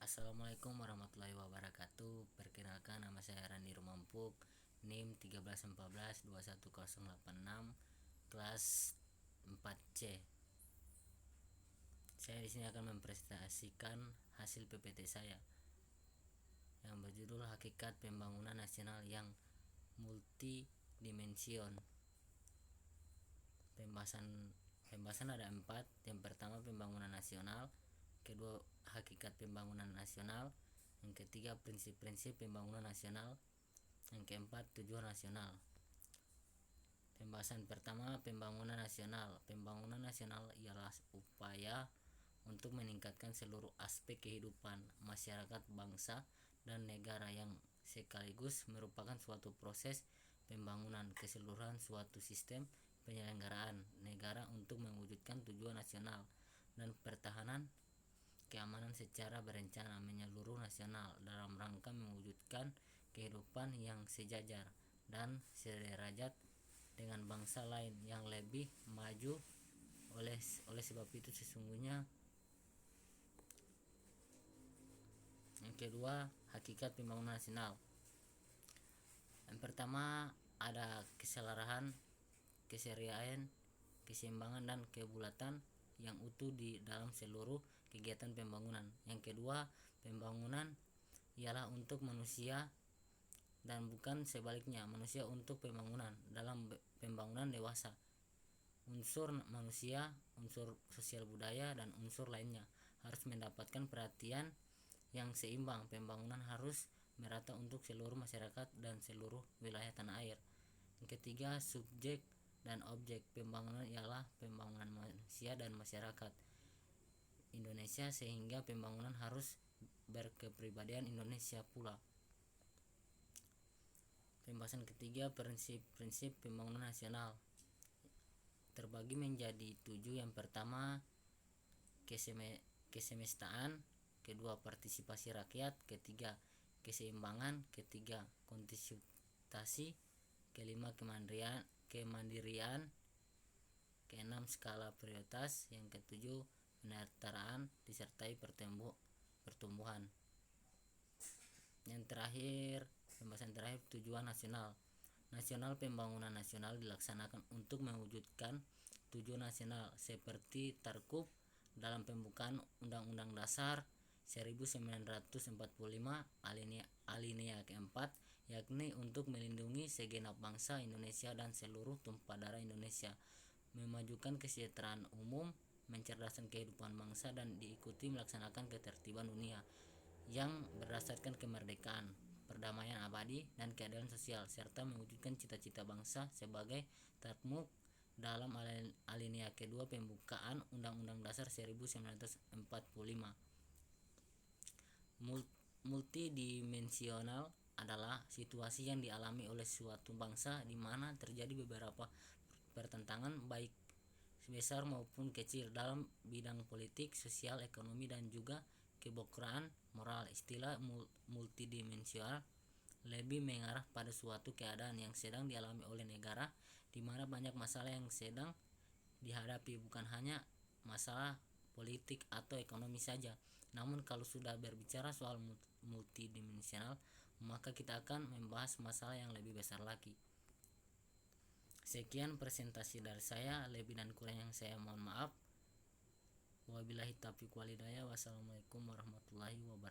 Assalamualaikum warahmatullahi wabarakatuh. Perkenalkan, nama saya Randi Rumampuk, NIM 1314210186, kelas 4C. Saya di sini akan mempresentasikan hasil PPT saya yang berjudul Hakikat Pembangunan Nasional yang Multidimension. Pembahasan ada 4. Yang pertama, pembangunan nasional. Kedua, hakikat pembangunan nasional. Yang ketiga, prinsip-prinsip pembangunan nasional. Yang keempat, tujuan nasional. Pembahasan pertama, pembangunan nasional. Pembangunan nasional ialah upaya untuk meningkatkan seluruh aspek kehidupan masyarakat, bangsa, dan negara yang sekaligus merupakan suatu proses pembangunan keseluruhan suatu sistem penyelenggaraan negara untuk mewujudkan tujuan nasional dan pertahanan keamanan secara berencana menyeluruh nasional dalam rangka mewujudkan kehidupan yang sejajar dan sederajat dengan bangsa lain yang lebih maju. Oleh sebab itu sesungguhnya. Yang kedua, hakikat pembangunan nasional. Yang pertama, ada keselarasan, keseriaan, keseimbangan, dan kebulatan yang utuh di dalam seluruh kegiatan pembangunan. Yang kedua, pembangunan ialah untuk manusia dan bukan sebaliknya, manusia untuk pembangunan. Dalam pembangunan dewasa, unsur manusia, unsur sosial budaya, dan unsur lainnya harus mendapatkan perhatian yang seimbang. Pembangunan harus merata untuk seluruh masyarakat dan seluruh wilayah tanah air. Yang ketiga, subjek dan objek pembangunan ialah pembangunan manusia dan masyarakat Indonesia, sehingga pembangunan harus berkepribadian Indonesia pula. Pembahasan ketiga, prinsip-prinsip pembangunan nasional terbagi menjadi 7. Yang pertama, kesemestaan. Kedua, partisipasi rakyat. Ketiga, keseimbangan. Ketiga, konsultasi. Kelima, kemandirian. Keenam, skala prioritas. Yang ketujuh, penyertaan disertai pertumbuhan. Yang terakhir, pembahasan terakhir, tujuan nasional. Pembangunan nasional dilaksanakan untuk mewujudkan tujuan nasional seperti terkup dalam pembukaan Undang-Undang Dasar 1945 alinea keempat, yakni untuk melindungi segenap bangsa Indonesia dan seluruh tumpah darah Indonesia, memajukan kesejahteraan umum, mencerdaskan kehidupan bangsa, dan diikuti melaksanakan ketertiban dunia yang berdasarkan kemerdekaan, perdamaian abadi, dan keadilan sosial, serta mewujudkan cita-cita bangsa sebagai termuat dalam alinea kedua pembukaan Undang-Undang Dasar 1945. Multidimensional adalah situasi yang dialami oleh suatu bangsa di mana terjadi beberapa pertentangan baik besar maupun kecil dalam bidang politik, sosial, ekonomi, dan juga kebenekaan moral. Istilah multidimensional lebih mengarah pada suatu keadaan yang sedang dialami oleh negara di mana banyak masalah yang sedang dihadapi, bukan hanya masalah politik atau ekonomi saja. Namun kalau sudah berbicara soal multidimensional, maka kita akan membahas masalah yang lebih besar lagi. Sekian presentasi dari saya, lebih dan kurang yang saya mohon maaf. Wabillahi taufiq walhidayah. Wassalamualaikum warahmatullahi wabarakatuh.